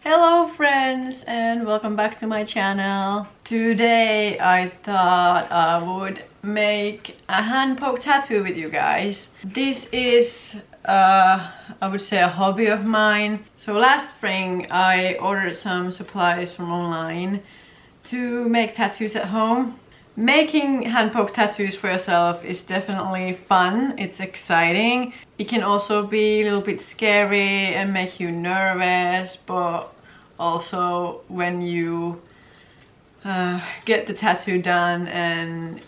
Hello friends and welcome back to my channel. Today I thought I would make a hand poke tattoo with you guys. This is I would say a hobby of mine. So last spring I ordered some supplies from online to make tattoos at home. Making hand poke tattoos for yourself is definitely fun, it's exciting. It can also be a little bit scary and make you nervous, but also when you get the tattoo done and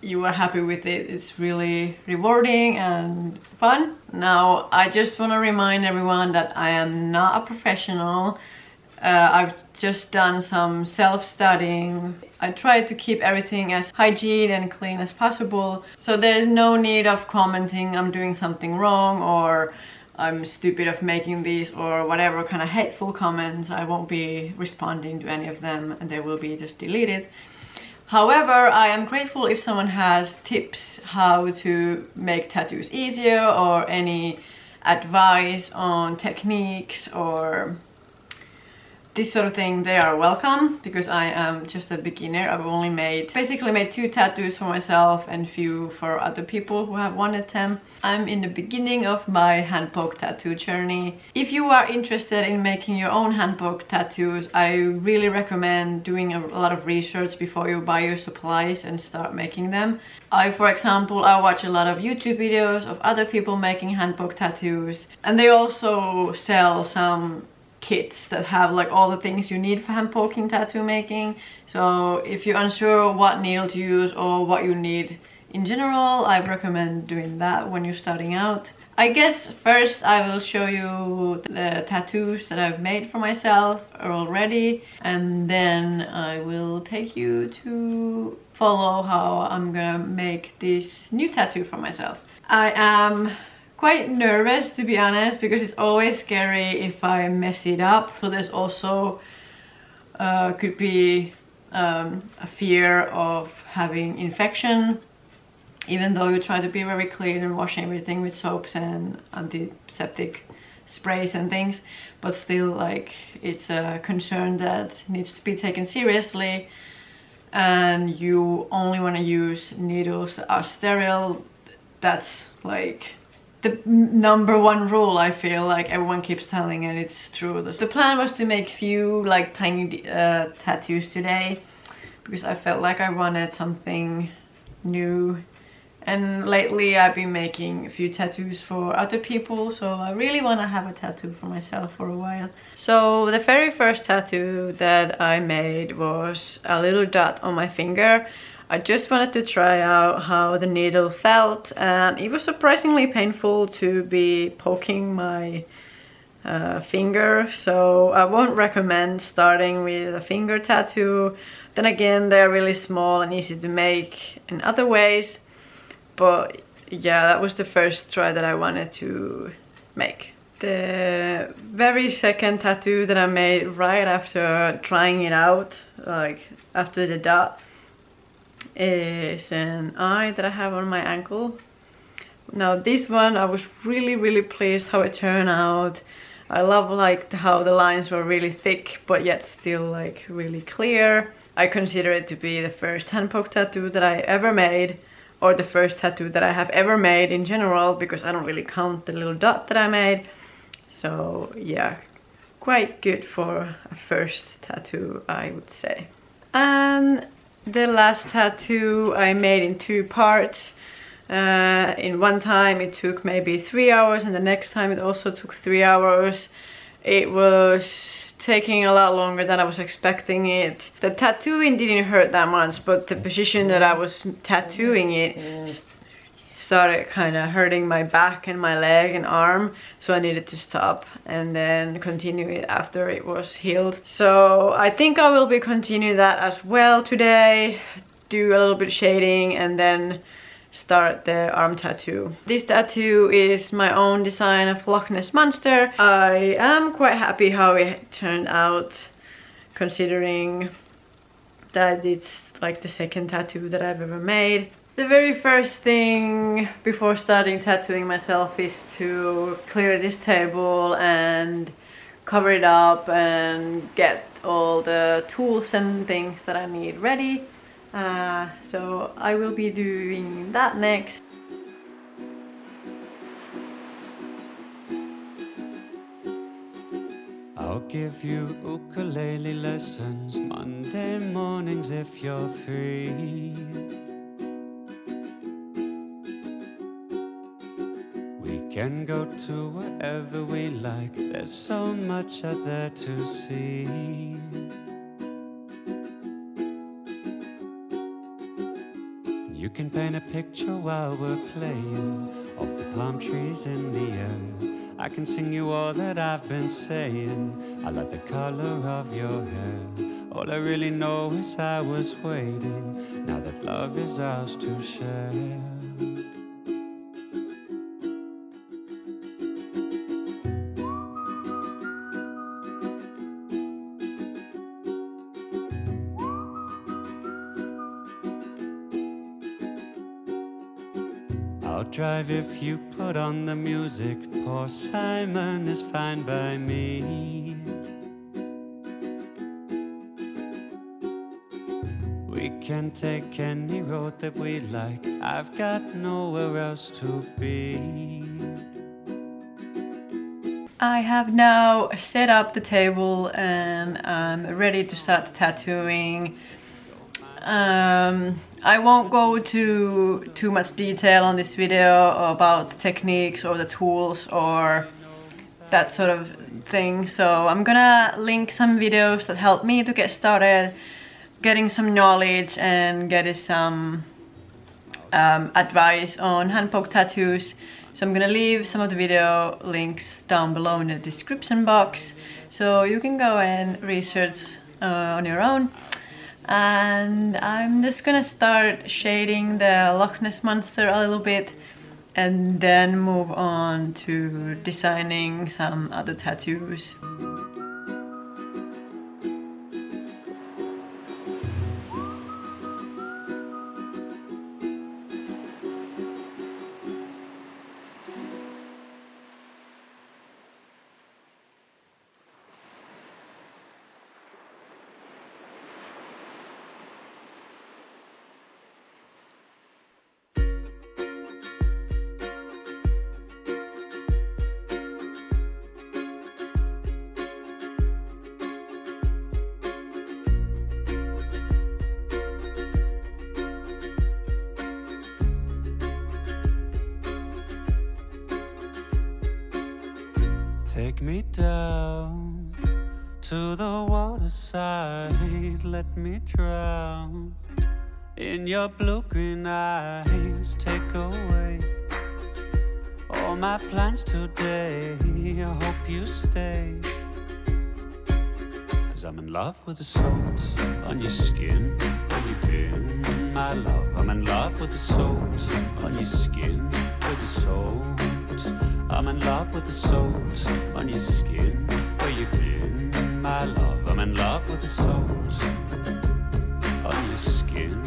you are happy with it, it's really rewarding and fun. Now I just want to remind everyone that I am not a professional. I've just done some self-studying. I try to keep everything as hygiene and clean as possible, so there is no need of commenting I'm doing something wrong or I'm stupid of making these or whatever kind of hateful comments. I won't be responding to any of them and they will be just deleted. However, I am grateful if someone has tips how to make tattoos easier or any advice on techniques or this sort of thing. They are welcome, because I am just a beginner. I've only basically made 2 tattoos for myself and few for other people who have wanted them. I'm in the beginning of my hand poke tattoo journey. If you are interested in making your own hand poke tattoos, I really recommend doing a lot of research before you buy your supplies and start making them. For example, I watch a lot of YouTube videos of other people making hand poke tattoos, and they also sell some kits that have like all the things you need for hand poking tattoo making. So if you're unsure what needle to use or what you need in general, I recommend doing that when you're starting out. I guess first I will show you the tattoos that I've made for myself already, and then I will take you to follow how I'm gonna make this new tattoo for myself. I am quite nervous, to be honest, because it's always scary if I mess it up. So there's also could be a fear of having infection, even though you try to be very clean and wash everything with soaps and antiseptic sprays and things, but still, like, it's a concern that needs to be taken seriously. And you only want to use needles that are sterile. That's like the #1 rule, I feel like everyone keeps telling, and it's true. The plan was to make few like tiny tattoos today, because I felt like I wanted something new. And lately I've been making a few tattoos for other people, so I really want to have a tattoo for myself for a while. So the very first tattoo that I made was a little dot on my finger. I just wanted to try out how the needle felt, and it was surprisingly painful to be poking my finger, so I won't recommend starting with a finger tattoo. Then again, they're really small and easy to make in other ways, but yeah, that was the first try that I wanted to make. The very second tattoo that I made right after trying it out, like after the dot, is an eye that I have on my ankle. Now this one, I was really pleased how it turned out. I love like how the lines were really thick but yet still like really clear. I consider it to be the first hand poke tattoo that I ever made, or the first tattoo that I have ever made in general, because I don't really count the little dot that I made. So yeah, quite good for a first tattoo, I would say. And the last tattoo I made in 2 parts. In one time it took maybe 3 hours, and the next time it also took 3 hours. It was taking a lot longer than I was expecting it. The tattooing didn't hurt that much, but the position that I was tattooing it started kind of hurting my back and my leg and arm, so I needed to stop and then continue it after it was healed. So I think I will be continuing that as well today, do a little bit of shading and then start the arm tattoo. This tattoo is my own design of Loch Ness Monster. I am quite happy how it turned out, considering that it's like the second tattoo that I've ever made. The very first thing before starting tattooing myself is to clear this table and cover it up and get all the tools and things that I need ready. So I will be doing that next. I'll give you ukulele lessons Monday mornings if you're free. We can go to wherever we like, there's so much out there to see. And you can paint a picture while we're playing of the palm trees in the air. I can sing you all that I've been saying. I like the color of your hair. All I really know is I was waiting, now that love is ours to share. I'll drive if you put on the music. Poor Simon is fine by me. We can take any road that we like. I've got nowhere else to be. I have now set up the table and I'm ready to start the tattooing. I won't go to too much detail on this video about the techniques or the tools or that sort of thing, so I'm gonna link some videos that help me to get started, getting some knowledge and getting some advice on hand poke tattoos. So I'm gonna leave some of the video links down below in the description box so you can go and research on your own. And I'm just gonna start shading the Loch Ness Monster a little bit and then move on to designing some other tattoos. Take me down to the waterside, let me drown in your blue-green eyes. Take away all my plans today, I hope you stay. 'Cause I'm in love with the salt on your skin, where you been, my love. I'm in love with the salt on your skin, with the salt. I'm in love with the salt on your skin, where you been, my love. I'm in love with the salt on your skin.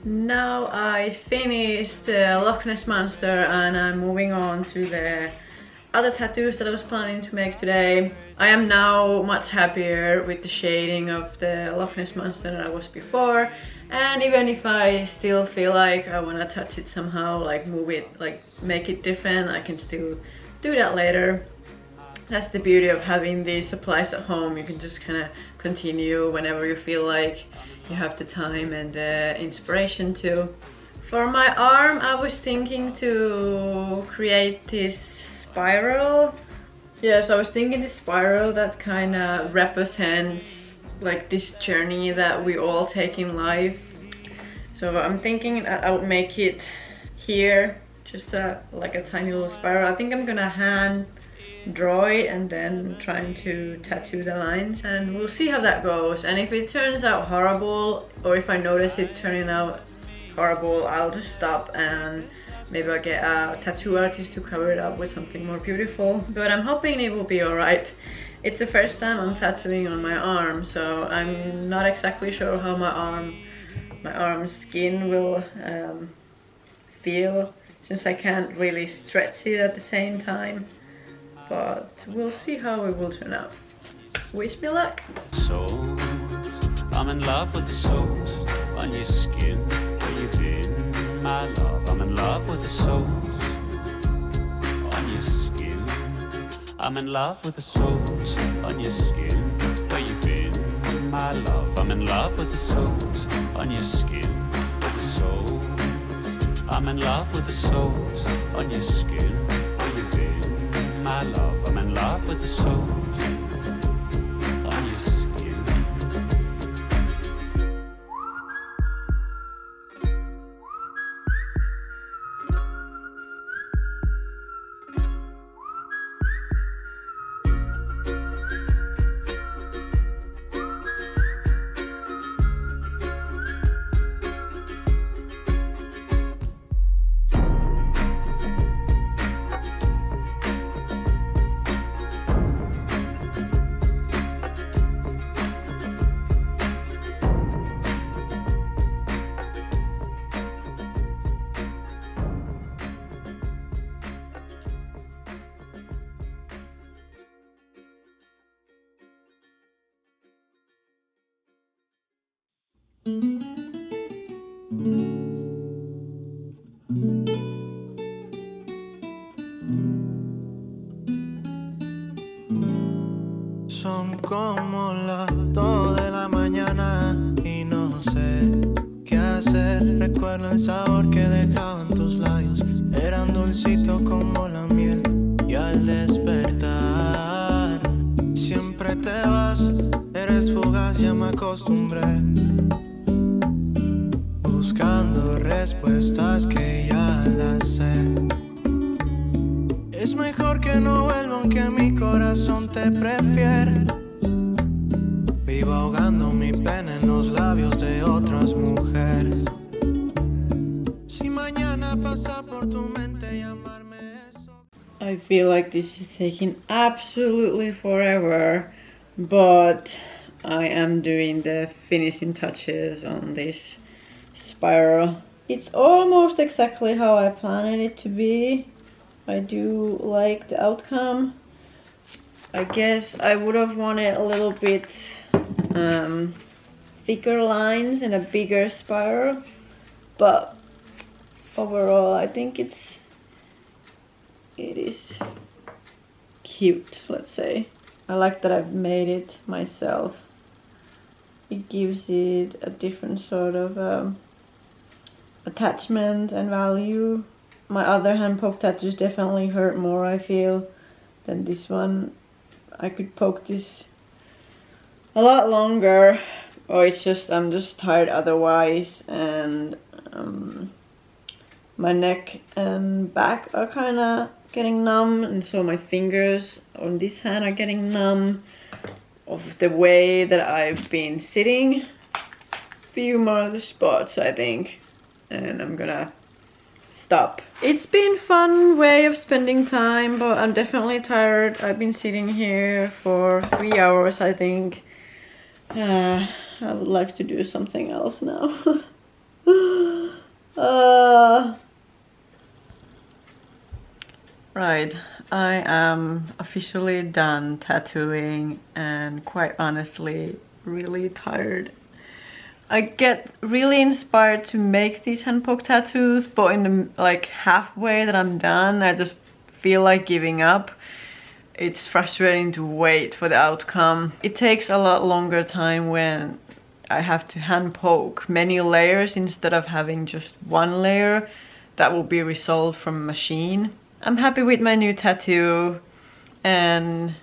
Now I finished the Loch Ness Monster and I'm moving on to the other tattoos that I was planning to make today. I am now much happier with the shading of the Loch Ness Monster than I was before, and even if I still feel like I want to touch it somehow, like move it, like make it different, I can still do that later. That's the beauty of having these supplies at home. You can just kind of continue whenever you feel like you have the time and the inspiration to. For my arm, I was thinking to create this spiral. Yes, I was thinking this spiral that kind of represents like this journey that we all take in life. So I'm thinking that I would make it here, just like a tiny little spiral. I think I'm gonna hand draw it and then trying to tattoo the lines, and we'll see how that goes. And if it turns out horrible, or if I notice it turning out horrible, I'll just stop and maybe I'll get a tattoo artist to cover it up with something more beautiful. But I'm hoping it will be alright. It's the first time I'm tattooing on my arm, so I'm not exactly sure how my arm's skin will feel, since I can't really stretch it at the same time. But we'll see how it will turn out. Wish me luck. Salt, I'm in love with the salt on your skin. Where you been, my love? I'm in love with the salt on your skin. I'm in love with the salt on your skin. Where you been, my love? I'm in love with the salt on your skin. With the salt, I'm in love with the salt on your skin. Where you been, my love? I'm in love with the salt. Son como las 2 de la mañana y no sé qué hacer. Recuerdo el sabor que dejaban tus labios, eran dulcitos como la miel. Y al despertar siempre te vas, eres fugaz, ya me acostumbré. Buscando respuestas que ya las sé. Es mejor que no vuelva aunque mi corazón te prefiere. Vivo ahogando mi pena en los labios de otras mujeres. Si mañana pasa por tu mente llamarme eso. I feel like this is taking absolutely forever, but I am doing the finishing touches on this spiral. It's almost exactly how I planned it to be. I do like the outcome. I guess I would have wanted a little bit thicker lines and a bigger spiral, but overall I think it is cute, let's say. I like that I've made it myself. It gives it a different sort of attachment and value. My other hand poke tattoos definitely hurt more, I feel, than this one. I could poke this a lot longer, or it's just I'm just tired otherwise, and my neck and back are kind of getting numb, and so my fingers on this hand are getting numb of the way that I've been sitting. Few more other spots, I think, and I'm gonna stop. It's been fun way of spending time, but I'm definitely tired. I've been sitting here for 3 hours, I think. I would like to do something else now. Right, I am officially done tattooing and quite honestly really tired. I get really inspired to make these hand poke tattoos, but in the like halfway that I'm done, I just feel like giving up. It's frustrating to wait for the outcome. It takes a lot longer time when I have to hand poke many layers instead of having just one layer that will be resolved from a machine. I'm happy with my new tattoo and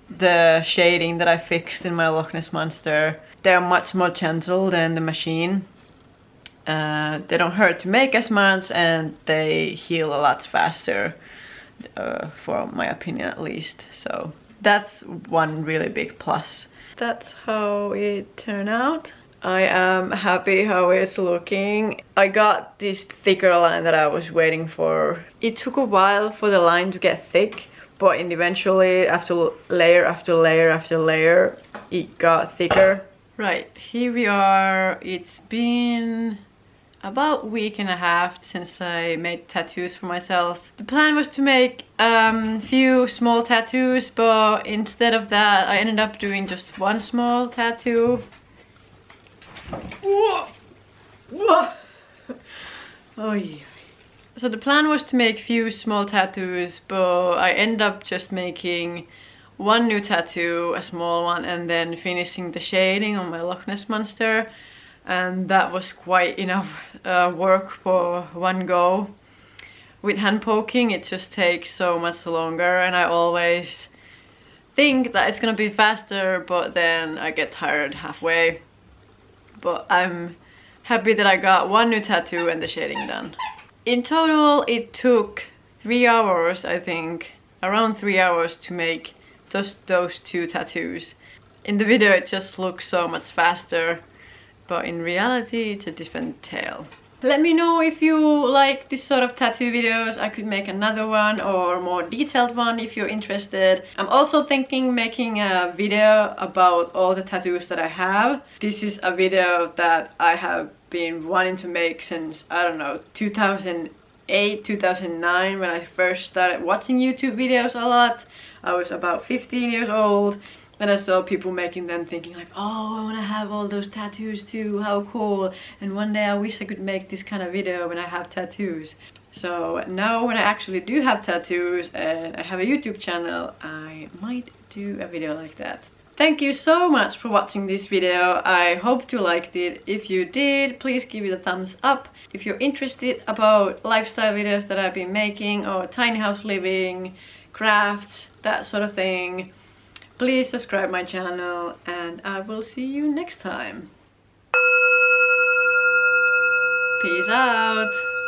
the shading that I fixed in my Loch Ness Monster. They're much more gentle than the machine. They don't hurt to make as much and they heal a lot faster, for my opinion at least. So that's one really big plus. That's how it turned out. I am happy how it's looking. I got this thicker line that I was waiting for. It took a while for the line to get thick, but eventually after layer after layer after layer it got thicker. Right, here we are. It's been about a week and a half since I made tattoos for myself. The plan was to make few small tattoos, but instead of that I ended up doing just one small tattoo. Whoa! Whoa! Oh yeah. So the plan was to make few small tattoos, but I ended up just making one new tattoo, a small one, and then finishing the shading on my Loch Ness Monster. And that was quite enough work for one go. With hand poking it just takes so much longer, and I always think that it's gonna be faster, but then I get tired halfway. But I'm happy that I got one new tattoo and the shading done. In total it took 3 hours, I think, around 3 hours to make just those 2 tattoos. In the video it just looks so much faster, but in reality it's a different tale. Let me know if you like this sort of tattoo videos. I could make another one or a more detailed one if you're interested. I'm also thinking making a video about all the tattoos that I have. This is a video that I have been wanting to make since, I don't know, 2008, 2009, when I first started watching YouTube videos a lot. I was about 15 years old. And I saw people making them, thinking like, oh, I want to have all those tattoos too, how cool. And one day I wish I could make this kind of video when I have tattoos. So now when I actually do have tattoos and I have a YouTube channel, I might do a video like that. Thank you so much for watching this video. I hope you liked it. If you did, please give it a thumbs up. If you're interested about lifestyle videos that I've been making, or tiny house living, crafts, that sort of thing, please subscribe my channel, and I will see you next time. Peace out!